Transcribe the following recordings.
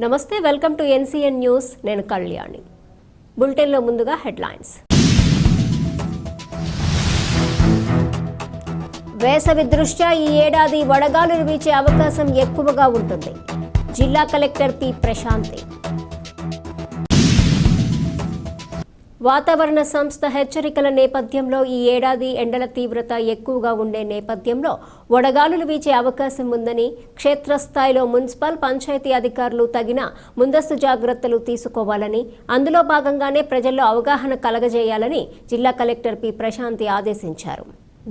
నమస్తే, welcome to NCN news. నేను కళ్యాణి. బులెటిన్లో ముందుగా హెడ్లైన్స్. వేసవి దృష్ట్యా ఈ ఏడాది వడగాలులు వీచే అవకాశం ఎక్కువగా ఉంటుంది. జిల్లా కలెక్టర్ పి ప్రశాంతి. వాతావరణ సంస్థ హెచ్చరికల నేపథ్యంలో ఈ ఏడాది ఎండల తీవ్రత ఎక్కువగా ఉండే నేపథ్యంలో వడగాలులు వీచే అవకాశం ఉందని క్షేత్రస్థాయిలో మున్సిపల్, పంచాయతీ అధికారులు తగిన ముందస్తు జాగ్రత్తలు తీసుకోవాలని, అందులో భాగంగానే ప్రజల్లో అవగాహన కలగజేయాలని జిల్లా కలెక్టర్ పి ప్రశాంతి ఆదేశించారు.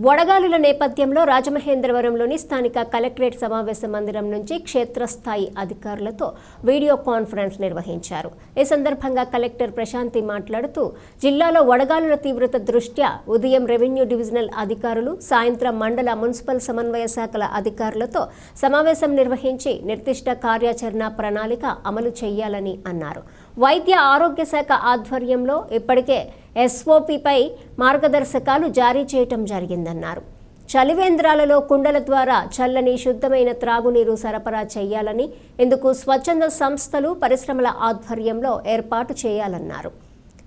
వడగాలుల నేపథ్యంలో రాజమహేంద్రవరంలోని స్థానిక కలెక్టరేట్ సమావేశ మందిరం నుంచి క్షేత్రస్థాయి అధికారులతో వీడియో కాన్ఫరెన్స్ నిర్వహించారు. ఈ సందర్భంగా కలెక్టర్ ప్రశాంతి మాట్లాడుతూ, జిల్లాలో వడగాలుల తీవ్రత దృష్ట్యా ఉదయం రెవెన్యూ డివిజనల్ అధికారులు, సాయంత్రం మండల మున్సిపల్ సమన్వయ శాఖల అధికారులతో సమావేశం నిర్వహించి నిర్దిష్ట కార్యాచరణ ప్రణాళిక అమలు చేయాలని అన్నారు. వైద్య ఆరోగ్య శాఖ ఆధ్వర్యంలో ఇప్పటికే ఎస్ఓపిపై మార్గదర్శకాలు జారీ చేయటం జరిగిందన్నారు. చలివేంద్రాలలో కుండల ద్వారా చల్లని శుద్ధమైన త్రాగునీరు సరఫరా చేయాలని, ఇందుకు స్వచ్ఛంద సంస్థలు, పరిశ్రమల ఆధ్వర్యంలో ఏర్పాటు చేయాలన్నారు.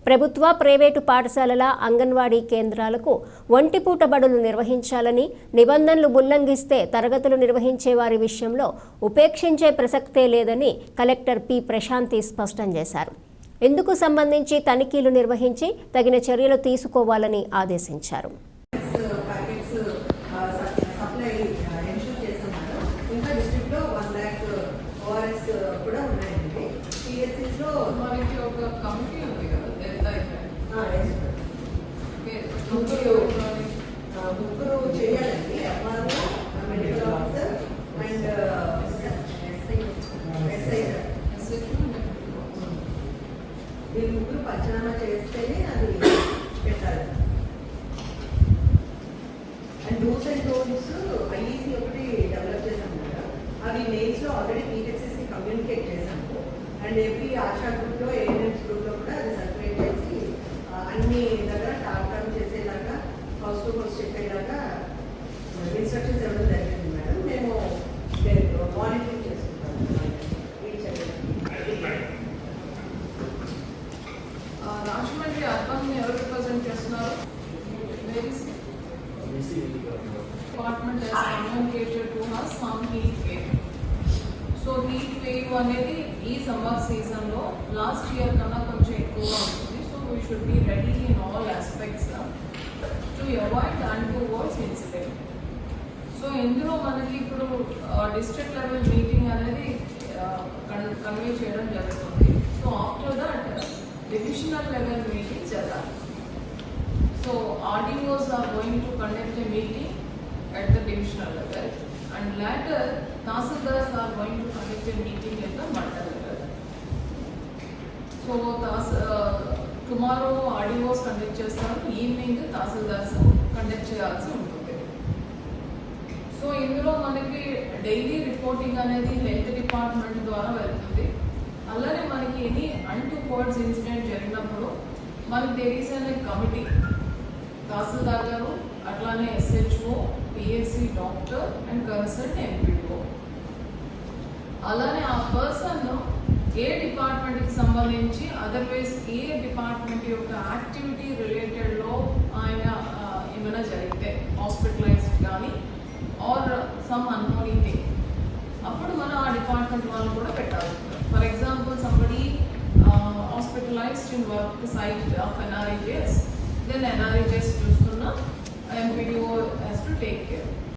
ప్రభుత్వ, ప్రైవేటు పాఠశాలల, అంగన్వాడీ కేంద్రాలకు ఒంటిపూట బడులు నిర్వహించాలని, నిబంధనలు ఉల్లంఘిస్తే తరగతులు నిర్వహించే వారి విషయంలో ఉపేక్షించే ప్రసక్తే లేదని కలెక్టర్ పి ప్రశాంతి స్పష్టం చేశారు. ఇందుకు సంబంధించి తనిఖీలు నిర్వహించి తగిన చర్యలు తీసుకోవాలని ఆదేశించారు. ముగ్గురు చేయాలండి. మెడికల్ ఆఫీసర్ అండ్ వీళ్ళు ముగ్గురు పంచనామా చేస్తేనే అది పెట్టాలి. And dos and don'ts IEC ఒకటి డెవలప్ చేశాము కదా, అవి మెయిల్స్లో ఆల్రెడీ పీహెచ్సిస్కి కమ్యూనికేట్ చేశాము. అండ్ ఎవ్రీ ఆశా గ్రూప్లో, ఏఎన్ఎంస్ గ్రూప్లో కూడా అది సర్క్యులేట్ చేసి అన్ని దగ్గర టార్గెట్ చేసేలాగా, హౌస్ టు హౌస్ చెప్పేలాగా ఇన్స్ట్రక్షన్స్ ఇవ్వడం జరిగింది మేడం. మేము మానిటరింగ్ చేసుకుంటాము. రాజమండ్రి అర్బన్ ఎవరు రిప్రజెంట్ చేస్తున్నారు? Department has communicated to us some heat wave. So heat wave అనేది ఈ సమ్మర్ సీజన్లో లాస్ట్ ఇయర్ కన్నా కొంచెం ఎక్కువగా ఉంటుంది. So we should be ready in all aspects to avoid untoward incident. So ఇందులో మనకి ఇప్పుడు డిస్ట్రిక్ట్ లెవెల్ మీటింగ్ అనేది కన్వే చేయడం జరుగుతుంది. So after that divisional level meeting jagala. So RDOs are going to conduct a meeting at the divisional level, and later Tahsildars are going to conduct a meeting at the mandal level. So tomorrow RDOs conduct చేస్తారు, evening Tahsildars conduct చేయాల్సి ఉంటుంది. So ఇందులో మనకి daily reporting అనేది health department ద్వారా వెళ్తుంది. అలానే మనకి ఎనీ అన్టువర్డ్స్ ఇన్సిడెంట్ జరిగినప్పుడు మనకి దేర్ ఈస్ అనే కమిటీ, తహసీల్దార్ గారు, అట్లానే SHO, PSC doctor and concern MPO. అలానే ఆ పర్సన్ ఏ డిపార్ట్మెంట్కి సంబంధించి, అదర్వైజ్ ఏ డిపార్ట్మెంట్ యొక్క యాక్టివిటీ రిలేటెడ్లో ఆయన ఏమైనా జరిగితే హాస్పిటలైజ్డ్ కానీ ఆర్ సమ్ అన్నోన్ థింగ్, అప్పుడు మనం ఆ డిపార్ట్మెంట్ వాళ్ళు కూడా పెట్టాలి. For example, somebody hospitalized in work site of NRHS, then NRHS చూస్తున్న MPDO has to take care.